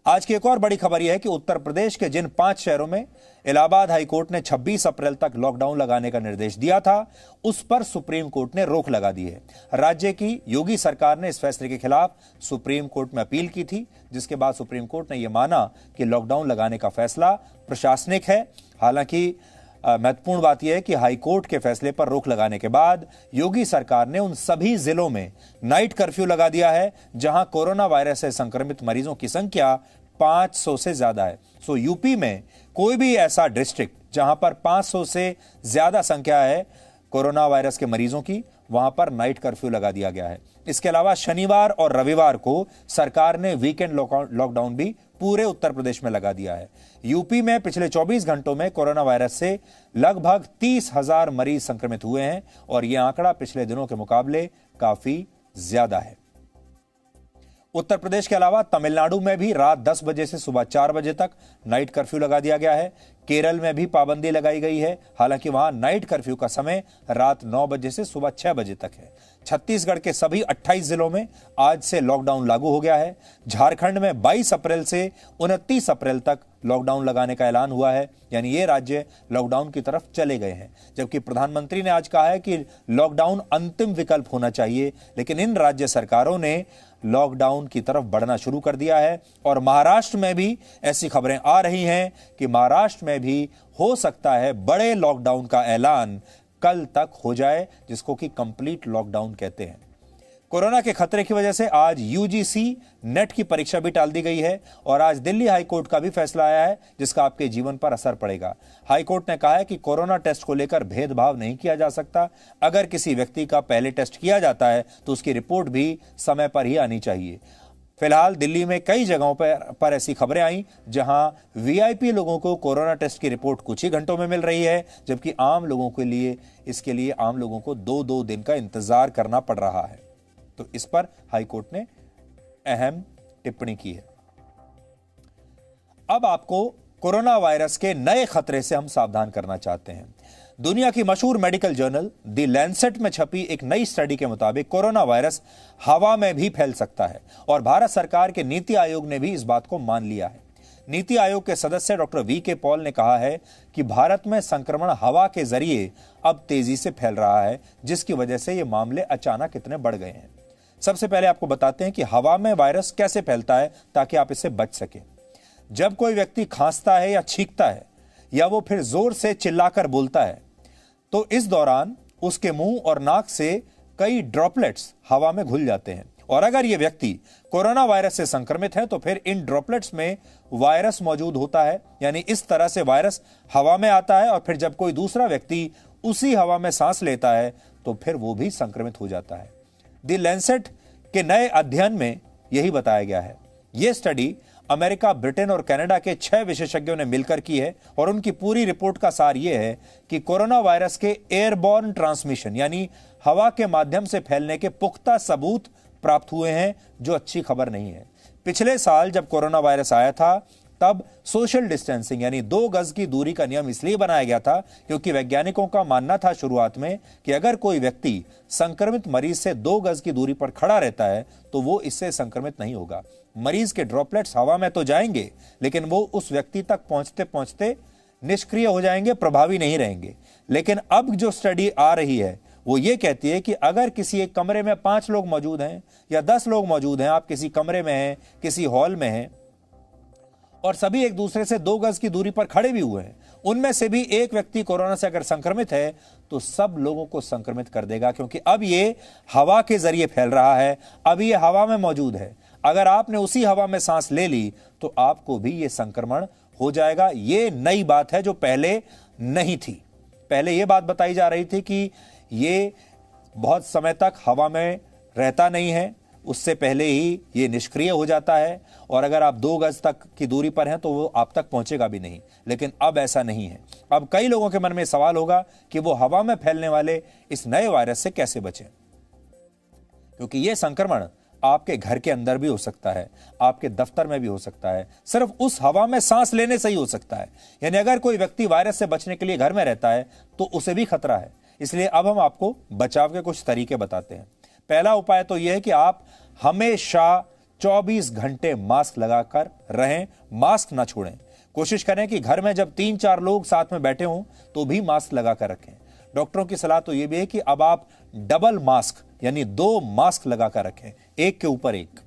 आज की एक और बड़ी खबर यह है कि उत्तर प्रदेश के जिन 5 शहरों में इलाहाबाद हाईकोर्ट ने 26 अप्रैल तक लॉकडाउन लगाने का निर्देश दिया था, उस पर सुप्रीम कोर्ट ने रोक लगा दी है। राज्य की योगी सरकार ने इस फैसले के खिलाफ सुप्रीम कोर्ट में अपील की थी, जिसके बाद सुप्रीम कोर्ट ने यह माना कि लॉकडाउन लगाने का फैसला प्रशासनिक है। हालांकि महत्वपूर्ण बात यह है कि हाईकोर्ट के फैसले पर रोक लगाने के बाद योगी सरकार ने उन सभी जिलों में नाइट कर्फ्यू लगा दिया है जहां कोरोना वायरस से संक्रमित मरीजों की संख्या 500 से ज्यादा है। सो यूपी में कोई भी ऐसा डिस्ट्रिक्ट जहां पर 500 से ज्यादा संख्या है कोरोना वायरस के मरीजों की, वहां पर नाइट कर्फ्यू लगा दिया गया है। इसके अलावा शनिवार और रविवार को सरकार ने वीकेंड लॉकडाउन भी पूरे उत्तर प्रदेश में लगा दिया है। यूपी में पिछले 24 घंटों में कोरोना वायरस से लगभग 30,000 मरीज संक्रमित हुए हैं और यह आंकड़ा पिछले दिनों के मुकाबले काफी ज्यादा है। उत्तर प्रदेश के अलावा तमिलनाडु में भी रात 10 बजे से सुबह 4 बजे तक नाइट कर्फ्यू लगा दिया गया है। केरल में भी पाबंदी लगाई गई है, हालांकि वहां नाइट कर्फ्यू का समय रात 9 बजे से सुबह 6 बजे तक है। छत्तीसगढ़ के सभी 28 जिलों में आज से लॉकडाउन लागू हो गया है। झारखंड में 22 अप्रैल से 29 अप्रैल तक लॉकडाउन लगाने का ऐलान हुआ है, यानी ये राज्य लॉकडाउन की तरफ चले गए हैं। जबकि प्रधानमंत्री ने आज कहा है कि लॉकडाउन अंतिम विकल्प होना चाहिए, लेकिन इन राज्य सरकारों ने लॉकडाउन की तरफ बढ़ना शुरू कर दिया है। और महाराष्ट्र में भी ऐसी खबरें आ रही हैं कि महाराष्ट्र में भी हो सकता है बड़े लॉकडाउन का ऐलान कल तक हो जाए, जिसको कि कंप्लीट लॉकडाउन कहते हैं। कोरोना के खतरे की वजह से आज यूजीसी नेट की परीक्षा भी टाल दी गई है और आज दिल्ली हाईकोर्ट का भी फैसला आया है, जिसका आपके जीवन पर असर पड़ेगा। हाईकोर्ट ने कहा है कि कोरोना टेस्ट को लेकर भेदभाव नहीं किया जा सकता। अगर किसी व्यक्ति का पहले टेस्ट किया जाता है तो उसकी रिपोर्ट भी समय पर ही आनी चाहिए। फिलहाल दिल्ली में कई जगहों पर ऐसी खबरें आई जहां वीआईपी लोगों को कोरोना टेस्ट की रिपोर्ट कुछ ही घंटों में मिल रही है, जबकि आम लोगों के लिए इसके लिए आम लोगों को 2-2 दिन का इंतजार करना पड़ रहा है। तो इस पर हाईकोर्ट ने अहम टिप्पणी की है। अब आपको कोरोना वायरस के नए खतरे से हम सावधान करना चाहते हैं। दुनिया की मशहूर मेडिकल जर्नल द लैंसेट में छपी एक नई स्टडी के मुताबिक कोरोना वायरस हवा में भी फैल सकता है और भारत सरकार के नीति आयोग ने भी इस बात को मान लिया है। नीति आयोग के सदस्य डॉक्टर वी.के. पॉल ने कहा है कि भारत में संक्रमण हवा के जरिए अब तेजी से फैल रहा है, जिसकी वजह से ये मामले अचानक इतने बढ़ गए हैं। सबसे पहले आपको बताते हैं कि हवा में वायरस कैसे फैलता है ताकि आप इससे बच सकें। जब कोई व्यक्ति खांसता है या छींकता है या वो फिर जोर से चिल्लाकर बोलता है, तो इस दौरान उसके मुंह और नाक से कई ड्रॉपलेट्स हवा में घुल जाते हैं और अगर ये व्यक्ति कोरोना वायरस से संक्रमित है तो फिर इन ड्रॉपलेट्स में वायरस मौजूद होता है। यानी इस तरह से वायरस हवा में आता है और फिर जब कोई दूसरा व्यक्ति उसी हवा में सांस लेता है तो फिर वो भी संक्रमित हो जाता है। द लैंसेट के नए अध्ययन में यही बताया गया है। यह स्टडी अमेरिका, ब्रिटेन और कनाडा के 6 विशेषज्ञों ने मिलकर की है और उनकी पूरी रिपोर्ट का सार यह है कि कोरोना वायरस के एयरबॉर्न ट्रांसमिशन यानी हवा के माध्यम से फैलने के पुख्ता सबूत प्राप्त हुए हैं, जो अच्छी खबर नहीं है। पिछले साल जब कोरोना वायरस आया था तब सोशल डिस्टेंसिंग यानी 2 गज की दूरी का नियम इसलिए बनाया गया था क्योंकि वैज्ञानिकों का मानना था शुरुआत में कि अगर कोई व्यक्ति संक्रमित मरीज से 2 गज की दूरी पर खड़ा रहता है तो वो इससे संक्रमित नहीं होगा। मरीज के ड्रॉपलेट्स हवा में तो जाएंगे लेकिन वो उस व्यक्ति तक पहुंचते पहुंचते निष्क्रिय हो जाएंगे, प्रभावी नहीं रहेंगे। लेकिन अब जो स्टडी आ रही है वो ये कहती है कि अगर किसी एक कमरे में 5 लोग मौजूद हैं या 10 लोग मौजूद हैं, आप किसी कमरे में हैं, किसी हॉल में हैं और सभी एक दूसरे से 2 गज की दूरी पर खड़े भी हुए हैं, उनमें से भी एक व्यक्ति कोरोना से अगर संक्रमित है तो सब लोगों को संक्रमित कर देगा, क्योंकि अब ये हवा के जरिए फैल रहा है, अब ये हवा में मौजूद है। अगर आपने उसी हवा में सांस ले ली तो आपको भी ये संक्रमण हो जाएगा। ये नई बात है जो पहले नहीं थी। पहले ये बात बताई जा रही थी कि ये बहुत समय तक हवा में रहता नहीं है, उससे पहले ही ये निष्क्रिय हो जाता है और अगर आप 2 गज तक की दूरी पर हैं तो वो आप तक पहुंचेगा भी नहीं। लेकिन अब ऐसा नहीं है। अब कई लोगों के मन में सवाल होगा कि वो हवा में फैलने वाले इस नए वायरस से कैसे बचें, क्योंकि ये संक्रमण आपके घर के अंदर भी हो सकता है, आपके दफ्तर में भी हो सकता है, सिर्फ उस हवा में सांस लेने से ही हो सकता है। यानी अगर कोई व्यक्ति वायरस से बचने के लिए घर में रहता है तो उसे भी खतरा है। इसलिए अब हम आपको बचाव के कुछ तरीके बताते हैं। पहला उपाय तो यह है कि आप हमेशा 24 घंटे मास्क लगाकर रहें, मास्क ना छोड़ें। कोशिश करें कि घर में जब 3-4 लोग साथ में बैठे हों तो भी मास्क लगाकर रखें। डॉक्टरों की सलाह तो यह भी है कि अब आप डबल मास्क यानी 2 मास्क लगाकर रखें, एक के ऊपर एक।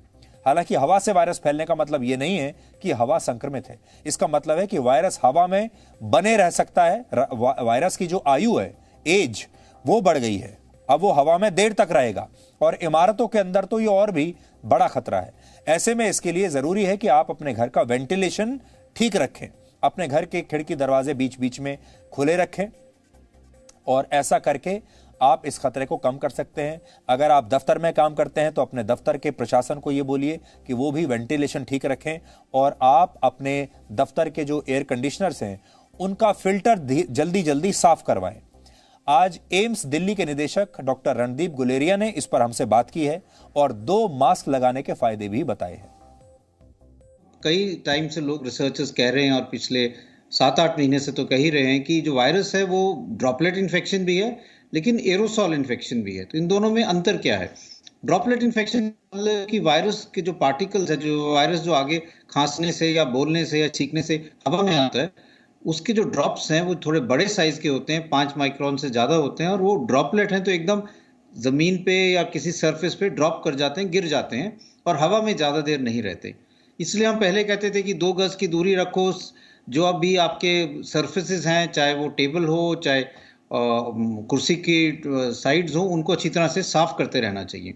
हालांकि हवा से वायरस फैलने का मतलब यह नहीं है कि हवा संक्रमित है। इसका मतलब है कि वायरस हवा में बने रह सकता है। वायरस की जो आयु है, एज, वो बढ़ गई है। अब वो हवा में देर तक रहेगा और इमारतों के अंदर तो ये और भी बड़ा खतरा है। ऐसे में इसके लिए जरूरी है कि आप अपने घर का वेंटिलेशन ठीक रखें, अपने घर के खिड़की दरवाजे बीच बीच में खुले रखें और ऐसा करके आप इस खतरे को कम कर सकते हैं। अगर आप दफ्तर में काम करते हैं तो अपने दफ्तर के प्रशासन को ये बोलिए कि वो भी वेंटिलेशन ठीक रखें और आप अपने दफ्तर के जो एयर कंडीशनर्स हैं उनका फिल्टर जल्दी जल्दी साफ करवाएं। आज एम्स दिल्ली के निदेशक डॉक्टर रणदीप गुलेरिया ने इस पर हमसे बात की है और 2 मास्क लगाने के फायदे भी बताए हैं। कई टाइम से लोग, रिसर्चर्स कह रहे हैं और पिछले 7-8 महीने से तो कह ही रहे हैं कि जो वायरस है वो ड्रॉपलेट इन्फेक्शन भी है लेकिन एरोसॉल इन्फेक्शन भी है। तो इन दोनों में अंतर क्या है? ड्रॉपलेट इन्फेक्शन की वायरस के जो पार्टिकल्स है, जो वायरस जो आगे खांसने से या बोलने से या छींकने से हवा में आता है, उसके जो ड्रॉप्स हैं वो थोड़े बड़े साइज के होते हैं, 5 माइक्रोन से ज़्यादा होते हैं और वो ड्रॉपलेट हैं तो एकदम ज़मीन पे या किसी सरफेस पे ड्रॉप कर जाते हैं, गिर जाते हैं और हवा में ज़्यादा देर नहीं रहते। इसलिए हम पहले कहते थे कि 2 गज की दूरी रखो। जो अभी आपके सरफेसेस हैं, चाहे वो टेबल हो, चाहे कुर्सी की साइड्स हो, उनको अच्छी तरह से साफ करते रहना चाहिए।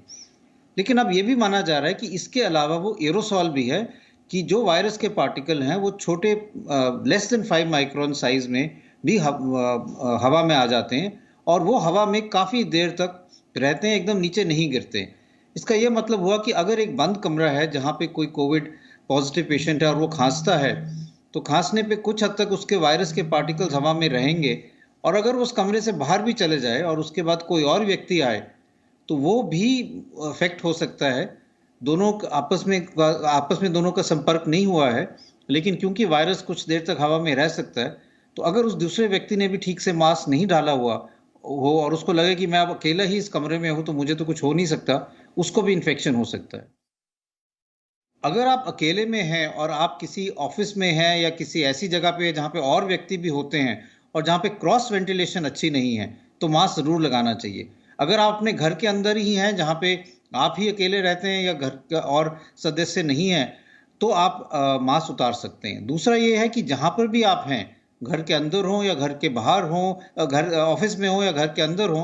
लेकिन अब ये भी माना जा रहा है कि इसके अलावा वो एरोसॉल भी है कि जो वायरस के पार्टिकल हैं वो छोटे लेस देन 5 माइक्रोन साइज में भी हवा में आ जाते हैं और वो हवा में काफ़ी देर तक रहते हैं, एकदम नीचे नहीं गिरते। इसका ये मतलब हुआ कि अगर एक बंद कमरा है जहाँ पे कोई कोविड पॉजिटिव पेशेंट है और वो खांसता है, तो खांसने पे कुछ हद तक उसके वायरस के पार्टिकल्स हवा में रहेंगे और अगर वो उस कमरे से बाहर भी चले जाए और उसके बाद कोई और व्यक्ति आए तो वो भी अफेक्ट हो सकता है। दोनों आपस में दोनों का संपर्क नहीं हुआ है, लेकिन क्योंकि वायरस कुछ देर तक हवा में रह सकता है, तो अगर उस दूसरे व्यक्ति ने भी ठीक से मास्क नहीं डाला हुआ हो और उसको लगे कि मैं अब अकेला ही इस कमरे में हूं तो मुझे तो कुछ हो नहीं सकता, उसको भी इन्फेक्शन हो सकता है। अगर आप अकेले में हैं और आप किसी ऑफिस में हैं या किसी ऐसी जगह पे जहाँ पे और व्यक्ति भी होते हैं और जहाँ पे क्रॉस वेंटिलेशन अच्छी नहीं है, तो मास्क जरूर लगाना चाहिए। अगर आप अपने घर के अंदर ही हैं जहाँ पे आप ही अकेले रहते हैं या घर का और सदस्य नहीं है, तो आप मास्क उतार सकते हैं। दूसरा ये है कि जहाँ पर भी आप हैं, घर के अंदर हो या घर के बाहर हो, घर ऑफिस में हो या घर के अंदर हो,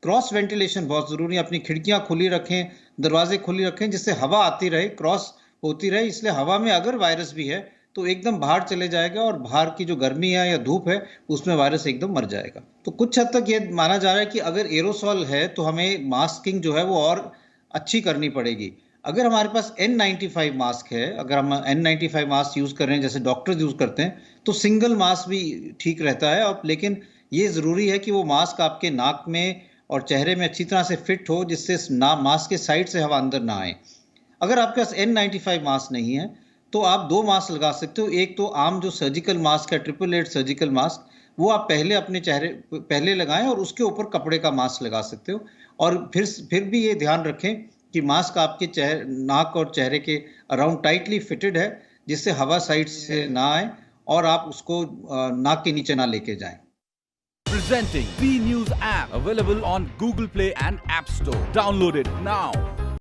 क्रॉस वेंटिलेशन बहुत ज़रूरी है। अपनी खिड़कियाँ खुली रखें, दरवाजे खुली रखें, जिससे हवा आती रहे, क्रॉस होती रहे। इसलिए हवा में अगर वायरस भी है तो एकदम बाहर चले जाएगा और बाहर की जो गर्मी है या धूप है उसमें वायरस एकदम मर जाएगा। तो कुछ हद तक ये माना जा रहा है कि अगर एरोसॉल है तो हमें मास्किंग जो है वो और अच्छी करनी पड़ेगी। अगर हमारे पास N95 मास्क है, अगर हम N95 मास्क यूज़ कर रहे हैं जैसे डॉक्टर्स यूज़ करते हैं, तो सिंगल मास्क भी ठीक रहता है। अब लेकिन ये ज़रूरी है कि वो मास्क आपके नाक में और चेहरे में अच्छी तरह से फिट हो, जिससे मास्क के साइड से हवा अंदर ना आए। अगर आपके पास N95 मास्क नहीं है तो आप 2 मास्क लगा सकते हो। एक तो आम जो सर्जिकल मास्क है, 888 सर्जिकल मास्क, वो आप पहले अपने चेहरे पहले लगाएं और उसके ऊपर कपड़े का मास्क लगा सकते हो। और फिर भी ये ध्यान रखें कि मास्क आपके नाक और चेहरे के अराउंड टाइटली फिटेड है, जिससे हवा साइड से ना आए और आप उसको नाक के नीचे ना लेके जाएं। Presenting B News app, available on Google Play and App Store. Download it now.